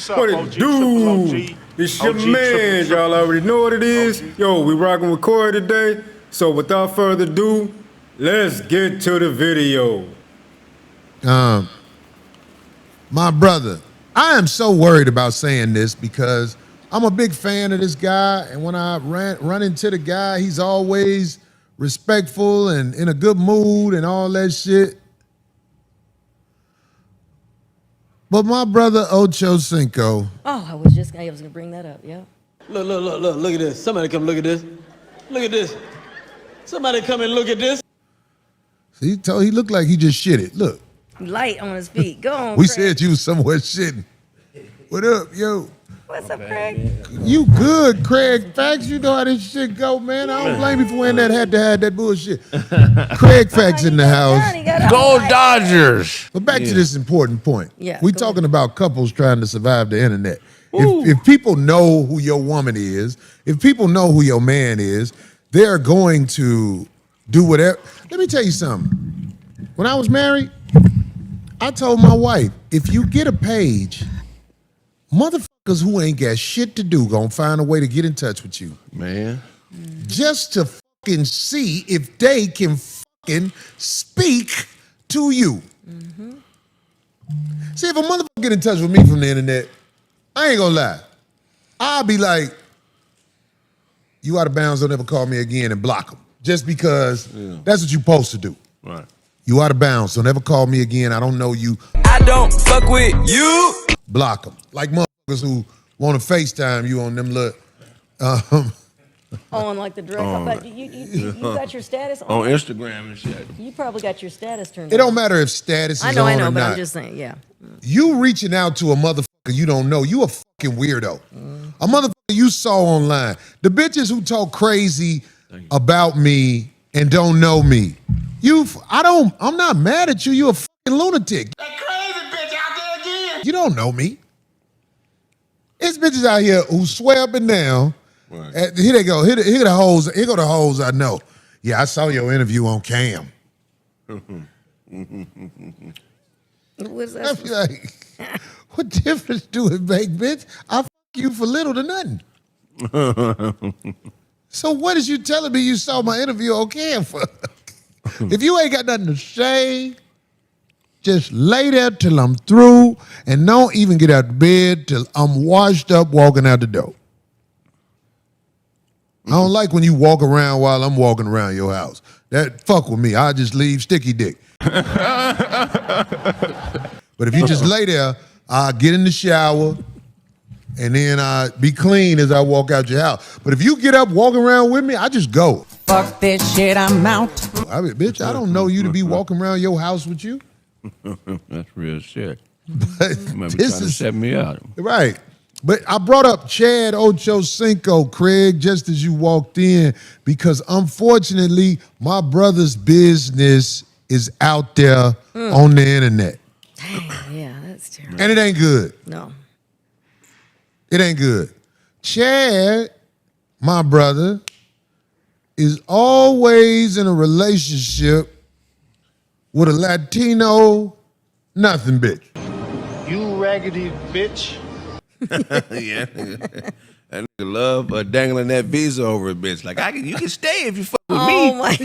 What's up, What OG, it do? OG, It's your OG, man. Y'all already know what it is. Yo, we rocking with Corey today. So without further ado, let's get to the video. My brother, I am so worried about saying this because I'm a big fan of this guy, and when I run into the guy, he's always respectful and in a good mood and all that shit. But my brother Ochocinco. Oh, I was gonna bring that up, yeah. Look at this. Somebody come look at this. Look at this. Somebody come and look at this. He looked like he just shitted. Look. Light on his feet. Go on, We Craig. said you was somewhere shitting. What up, yo? What's up, Craig? You good, Craig Facts. You know how this shit go, man. I don't blame you for wearing that hat to hide that bullshit. Craig Facts in the house. Go Dodgers! But back to this important point. Yeah, We go talking about couples trying to survive the internet. If people know who your woman is, if people know who your man is, they're going to do whatever. Let me tell you something. When I was married, I told my wife, if you get a page, motherfuckers who ain't got shit to do gonna find a way to get in touch with you. Man. Just to fucking see if they can fucking speak to you. See, if a motherfucker get in touch with me from the internet, I ain't gonna lie. I'll be like, you out of bounds, don't ever call me again, and block them. Just because that's what you're supposed to do. Right. You out of bounds, don't ever call me again. I don't know you. I don't fuck with you. Block them. Like motherfuckers who want to FaceTime you on them little, On like the direct. But you got your status On Instagram and shit. You probably got your status turned it on. don't matter if status is I know, on or but not. I'm just saying, yeah. You reaching out to a motherfucker you don't know, you a fucking weirdo. A motherfucker you saw online. The bitches who talk crazy about me and don't know me. I'm not mad at you. You a fucking lunatic. That crazy bitch out there again. You don't know me. There's bitches out here who swear up and down. Right. Here they go. Here the hoes. Here go the hoes I know. Yeah, I saw your interview on Cam. What's I that? be like, what difference do it make, bitch? I fuck you for little to nothing. So what is you telling me you saw my interview on Cam for? If you ain't got nothing to say, just lay there till I'm through and don't even get out of bed till I'm washed up walking out the door. I don't like when you walk around while I'm walking around your house. That fuck with me. I just leave sticky dick. But if you just lay there, I get in the shower and then I be clean as I walk out your house. But if you get up walking around with me, I just go. Fuck this shit, I'm out. I mean, bitch, I don't know you to be walking around your house with you. That's real shit. But You might be this trying to is set me out. right. But I brought up Chad Ochocinco, Craig, just as you walked in, because unfortunately, my brother's business is out there on the internet. Dang, yeah, that's terrible. And it ain't good. No. It ain't good. Chad, my brother, is always in a relationship with a Latino nothing bitch. You raggedy bitch. Yeah. That nigga love dangling that visa over a bitch. Like, you can stay if you fuck with me. Oh my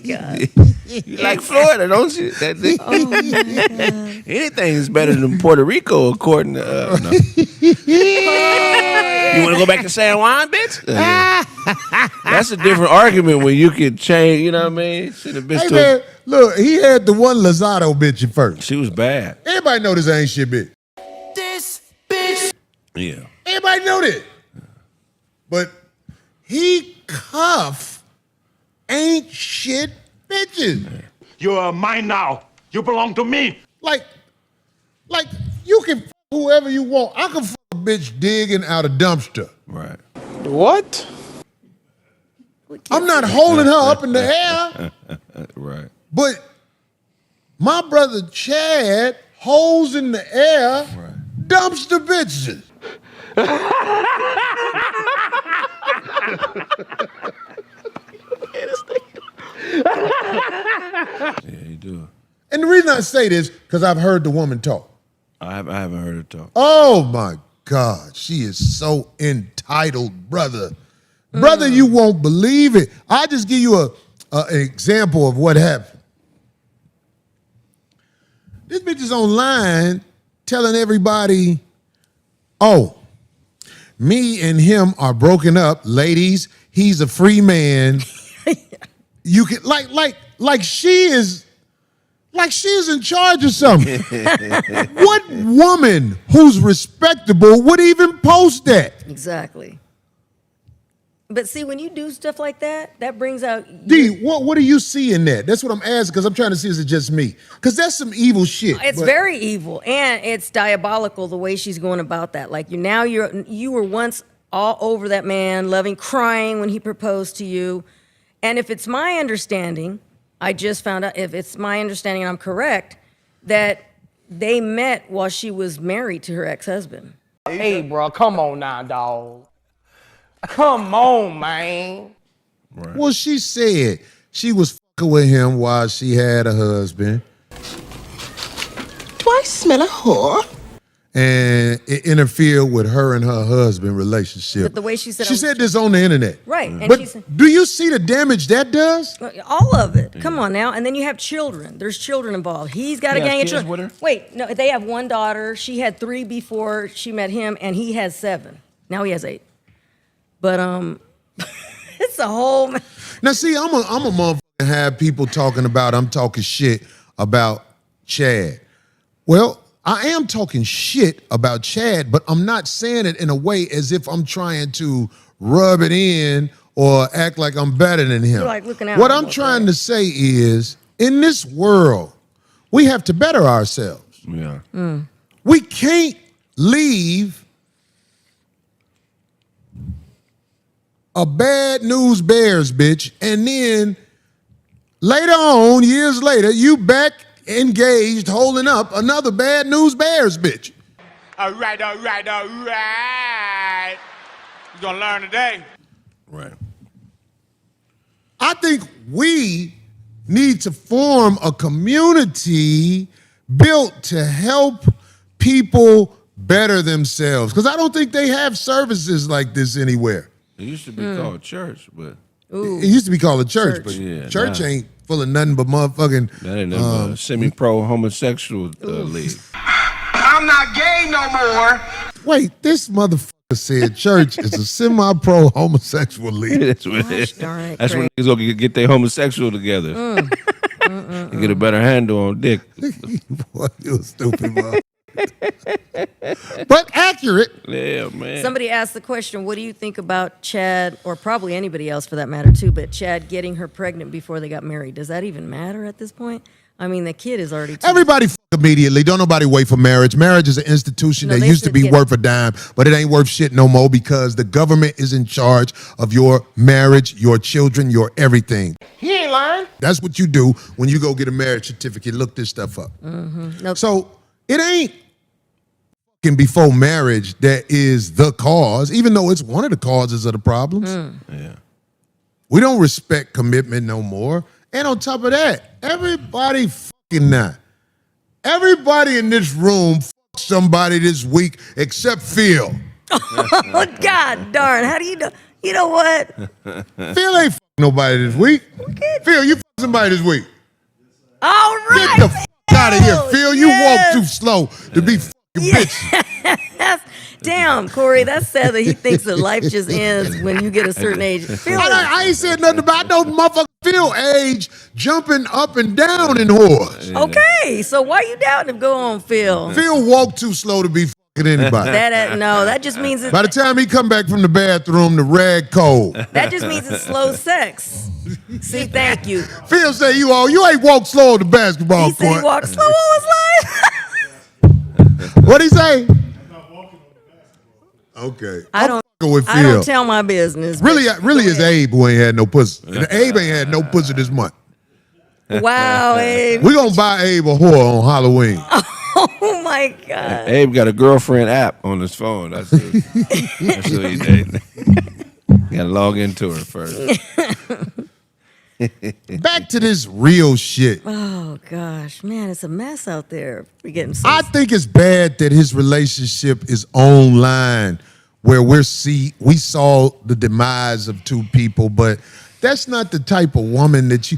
God. You like Florida, don't you? Anything is better than Puerto Rico, according to no. You want to go back to San Juan, bitch? That's a different argument when you can change. You know what I mean? Send a bitch Hey to. man, look, he had the one Lozado bitch at first. She was bad. Everybody know this ain't shit bitch. This bitch. Yeah. Everybody know that. But he cuff ain't shit bitches. You're mine now. You belong to me. Like you can fuck whoever you want. I can fuck a bitch digging out a dumpster. Right. What? I'm not holding her up in the air. Right. But my brother Chad holds in the air dumpster bitches. Yeah, you do. And the reason I say this, because I've heard the woman talk. I haven't heard her talk. Oh my God, she is so entitled, brother. Brother, you won't believe it. I'll just give you an example of what happened. This bitch is online telling everybody, oh, me and him are broken up. Ladies, he's a free man. You can like she is in charge of something. What woman who's respectable would even post that? Exactly. But see, when you do stuff like that, that brings out... D, what do you see in that? That's what I'm asking, because I'm trying to see, is it just me? Because that's some evil shit. It's very evil, and it's diabolical the way she's going about that. Like, you were once all over that man, loving, crying when he proposed to you. And if it's my understanding, I just found out, if it's my understanding and I'm correct, that they met while she was married to her ex-husband. Hey, bro, come on now, dog. Come on, man. Right. Well, she said she was fucking with him while she had a husband. Do I smell a whore? And it interfered with her and her husband relationship. But the way she said this on the internet. Right. And but do you see the damage that does? All of it. Come on now. And then you have children. There's children involved. He's got a gang of children. With her? Wait, no, they have one daughter. She had 3 before she met him, and he has 7. Now he has 8. But it's a whole... Now see, I'm a motherfucker have people talking about I'm talking shit about Chad. Well, I am talking shit about Chad, but I'm not saying it in a way as if I'm trying to rub it in or act like I'm better than him. You're like looking out what I'm trying to say is, in this world, we have to better ourselves. Yeah. We can't leave a bad news bears bitch, and then later on, years later, you back engaged, holding up another bad news bears bitch. All right. You're gonna learn today. Right. I think we need to form a community built to help people better themselves, because I don't think they have services like this anywhere. It used to be called church, but... It used to be called a church. But church ain't full of nothing but motherfucking... That ain't nothing but a semi-pro homosexual league. I'm not gay no more. Wait, this motherfucker said church is a semi-pro homosexual league. That's what it is. That's when niggas gonna get their homosexual together. And get a better handle on dick. Boy, you stupid motherfucker. But accurate. Yeah, man. Somebody asked the question, what do you think about Chad, or probably anybody else for that matter too, but Chad getting her pregnant before they got married? Does that even matter at this point? I mean, the kid is already... Everybody fuck immediately. Don't nobody wait for marriage. Marriage is an institution that used to be worth a dime, but it ain't worth shit no more because the government is in charge of your marriage, your children, your everything. He ain't lying. That's what you do when you go get a marriage certificate. Look this stuff up. Nope. So it ain't before marriage that is the cause, even though it's one of the causes of the problems. Yeah. We don't respect commitment no more. And on top of that, everybody fucking not. Everybody in this room fucked somebody this week except Phil. Oh, God darn. How do you know? You know what? Phil ain't fucked nobody this week. Okay. Phil, you fucked somebody this week. All right. Get the fuck out of here, Phil. You walk too slow to be fucking bitch. Damn, Corey, that's sad that he thinks that life just ends when you get a certain age. I ain't said nothing about no motherfucking Phil age jumping up and down in whores. Okay, so why you doubting him? Go on, Phil. Phil walked too slow to be fucking anybody. No, that just means by the time he come back from the bathroom, the rag cold. That just means it's slow sex. See, thank you. Phil say you ain't walked slow on the basketball court. He said he walked slow all his life. What'd he say? Okay. I don't tell my business. Really is Abe who ain't had no pussy. Abe ain't had no pussy this month. Wow, Abe. We gonna buy Abe a whore on Halloween. Oh my God. Abe got a girlfriend app on his phone. That's who he dating. Gotta log into her first. Back to this real shit. Oh gosh, man, it's a mess out there. We're getting so I think it's bad that his relationship is online, where we saw the demise of two people, but that's not the type of woman that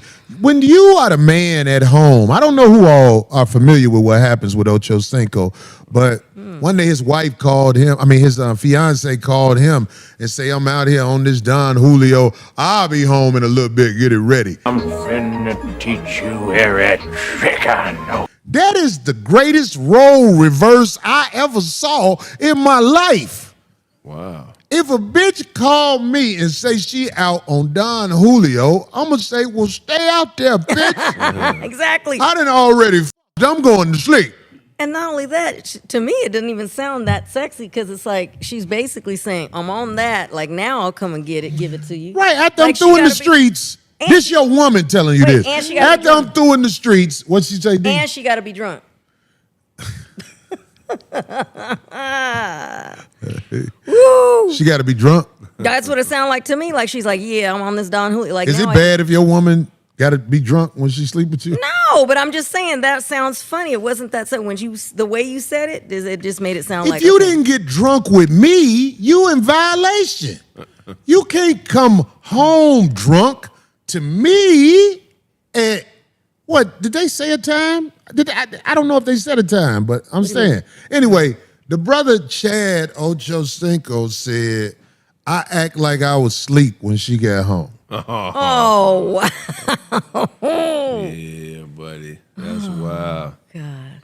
when you are the man at home, I don't know who all are familiar with what happens with Ochocinco, but one day his wife called him, his fiance called him and say, I'm out here on this Don Julio. I'll be home in a little bit, get it ready. I'm finna teach you every trick I know. That is the greatest role reverse I ever saw in my life. Wow. If a bitch called me and say she out on Don Julio, I'm going to say, well, stay out there, bitch. exactly. I done already f***ed. I'm going to sleep. And not only that, to me, it didn't even sound that sexy because it's like she's basically saying, I'm on that. Like, now I'll come and give it to you. Right, after Like, I'm through in the she gotta streets. This your woman telling you Wait, this. and she gotta be After I'm drunk. through in the streets, what she say, D? And she got to be drunk. Woo! She got to be drunk? That's what it sounded like to me. Like she's like, yeah, I'm on this Don Julio. Like, Is it now bad if your woman got to be drunk when she sleep with you? No, but I'm just saying that sounds funny. It wasn't that so when the way you said it, it just made it sound If like you didn't get drunk with me, you in violation. You can't come home drunk to me at, what, did they say a time? I don't know if they said a time, but I'm saying. Anyway, the brother Chad Ochocinco said, I act like I was asleep when she got home. Oh, wow. Yeah, buddy. That's wild. God.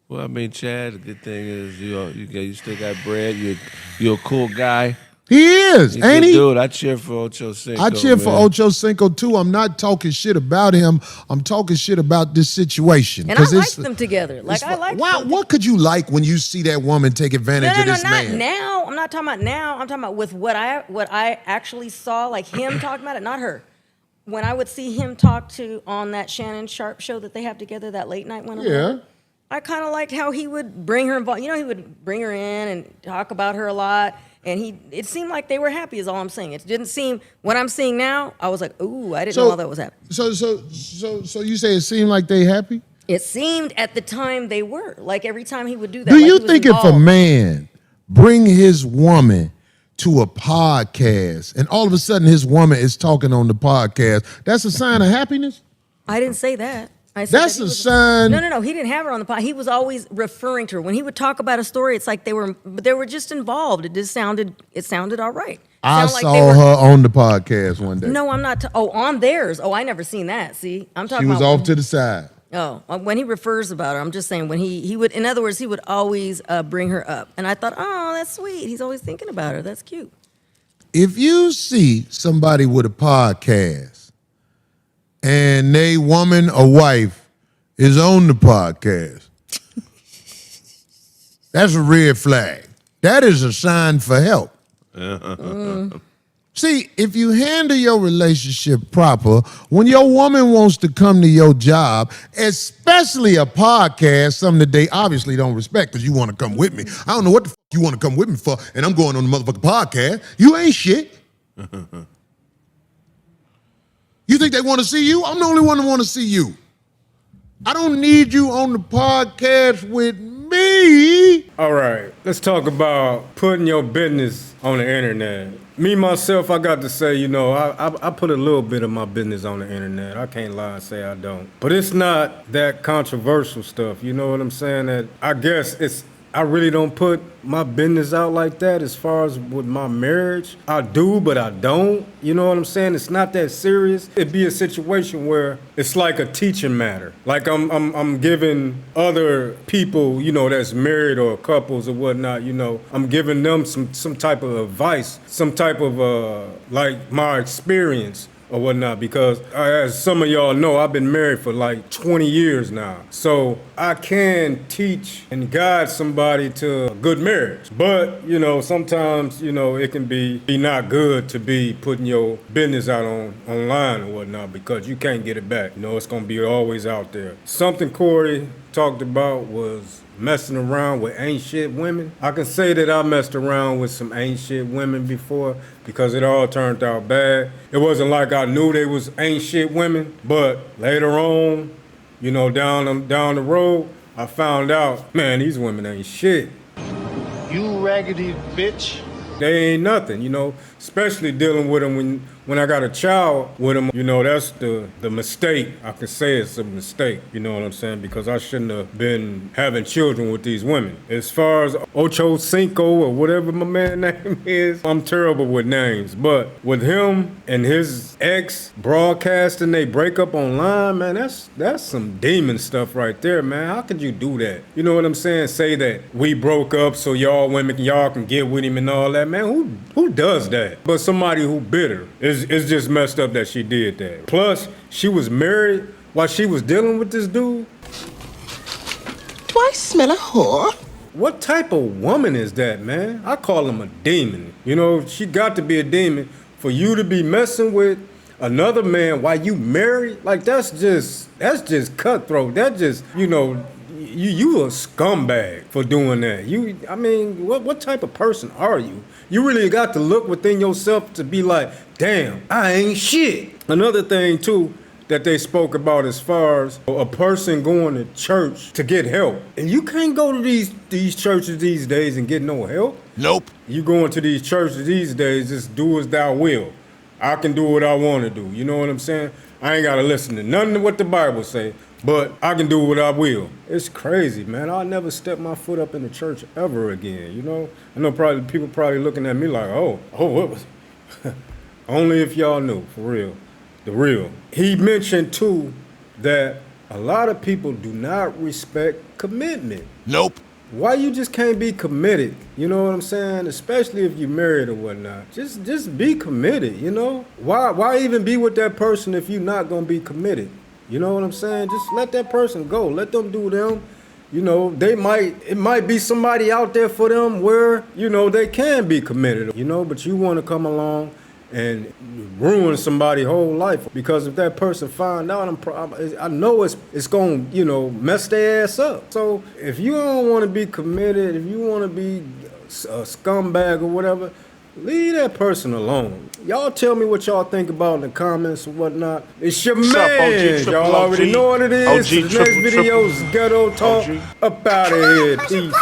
Well, I mean, Chad, the good thing is you still got bread. You're a cool guy. He is, You're ain't good he? dude. I cheer for Ochocinco. I cheer for man. Ochocinco too. I'm not talking shit about him. I'm talking shit about this situation. And I like them together. Like, I like them. What could you like when you see that woman take advantage of this not man? now. I'm not talking about now. I'm talking about with what I actually saw, like him talking about it, not her. When I would see him talk to on that Shannon Sharp show that they have together, that late night one. Yeah. I kind of liked how he would bring her involved. You know, he would bring her in and talk about her a lot. And it seemed like they were happy is all I'm saying. It didn't seem, what I'm seeing now, I was like, ooh, I didn't know all that was happening. So you say it seemed like they happy? It seemed at the time they were. Like every time he would do that. Do like you he was think if a involved. man bring his woman to a podcast and all of a sudden his woman is talking on the podcast, that's a sign of happiness? I didn't say that. I said That's that he a was- sign. No. He didn't have her on the pod. He was always referring to her. When he would talk about a story, it's like they were just involved. It sounded all right. I Sounded like saw they were- her on the podcast one day. No, I'm not. On theirs. Oh, I never seen that. See, I'm talking She was about off to the side. Oh, when he refers about her, I'm just saying when he would. In other words, he would always bring her up, and I thought, oh, that's sweet. He's always thinking about her. That's cute. If you see somebody with a podcast and they woman or wife is on the podcast, that's a red flag. That is a sign for help. See, if you handle your relationship proper, when your woman wants to come to your job, especially a podcast, something that they obviously don't respect because you want to come with me. I don't know what the you want to come with me for, and I'm going on the motherfucking podcast. You ain't shit. You think they want to see you? I'm the only one that want to see you. I don't need you on the podcast with me. All right, let's talk about putting your business on the internet. Me, myself, I got to say, you know, I put a little bit of my business on the internet. I can't lie and say I don't. But it's not that controversial stuff, you know what I'm saying? That I guess I really don't put my business out like that as far as with my marriage. I do, but I don't. You know what I'm saying? It's not that serious. It'd be a situation where it's like a teaching matter. Like I'm giving other people, you know, that's married or couples or whatnot, you know, I'm giving them some type of advice, some type of like my experience or whatnot, because as some of y'all know, I've been married for like 20 years now. So I can teach and guide somebody to a good marriage. But, you know, sometimes, you know, it can be not good to be putting your business out online or whatnot, because you can't get it back. You know, it's gonna be always out there. Something, Corey, talked about was messing around with ain't shit women. I can say that I messed around with some ain't shit women before because it all turned out bad. It wasn't like I knew they was ain't shit women, but later on, you know, down the road, I found out, man, these women ain't shit. You raggedy bitch. They ain't nothing, you know, especially dealing with them when I got a child with them, you know, that's the mistake. I can say it's a mistake, you know what I'm saying, because I shouldn't have been having children with these women. As far as Ochocinco or whatever my man's name is, I'm terrible with names, but with him and his ex broadcasting they breakup online, man, that's some demon stuff right there, man. How could you do that? You know what I'm saying? Say that we broke up so y'all women, y'all can get with him and all that, man. Who does that? But somebody who bitter. It's just messed up that she did that. Plus, she was married while she was dealing with this dude. Do I smell a whore? What type of woman is that, man? I call him a demon. You know, she got to be a demon for you to be messing with another man while you married. Like that's just cutthroat. That just, you know, you a scumbag for doing that. I mean, what type of person are you? You really got to look within yourself to be like, damn, I ain't shit. Another thing too that they spoke about as far as a person going to church to get help. And you can't go to these churches these days and get no help. Nope. You going to these churches these days, just do as thou will. I can do what I want to do. You know what I'm saying? I ain't got to listen to nothing of what the Bible say, but I can do what I will. It's crazy, man. I'll never step my foot up in the church ever again, you know? I know people probably looking at me like, oh, what was... Only if y'all knew, for real. The real. He mentioned, too, that a lot of people do not respect commitment. Nope. Why you just can't be committed? You know what I'm saying? Especially if you're married or whatnot. Just be committed, you know? Why even be with that person if you're not gonna be committed? You know what I'm saying? Just let that person go. Let them do them. You know, it might be somebody out there for them where, you know, they can be committed, you know, but you wanna come along and ruin somebody's whole life, because if that person find out, I know it's gonna, you know, mess their ass up. So if you don't want to be committed, if you want to be a scumbag or whatever, leave that person alone. Y'all tell me what y'all think about in the comments or whatnot. It's your man. Y'all already know what it is. The next video is Ghetto Talk. Up out of here. Peace.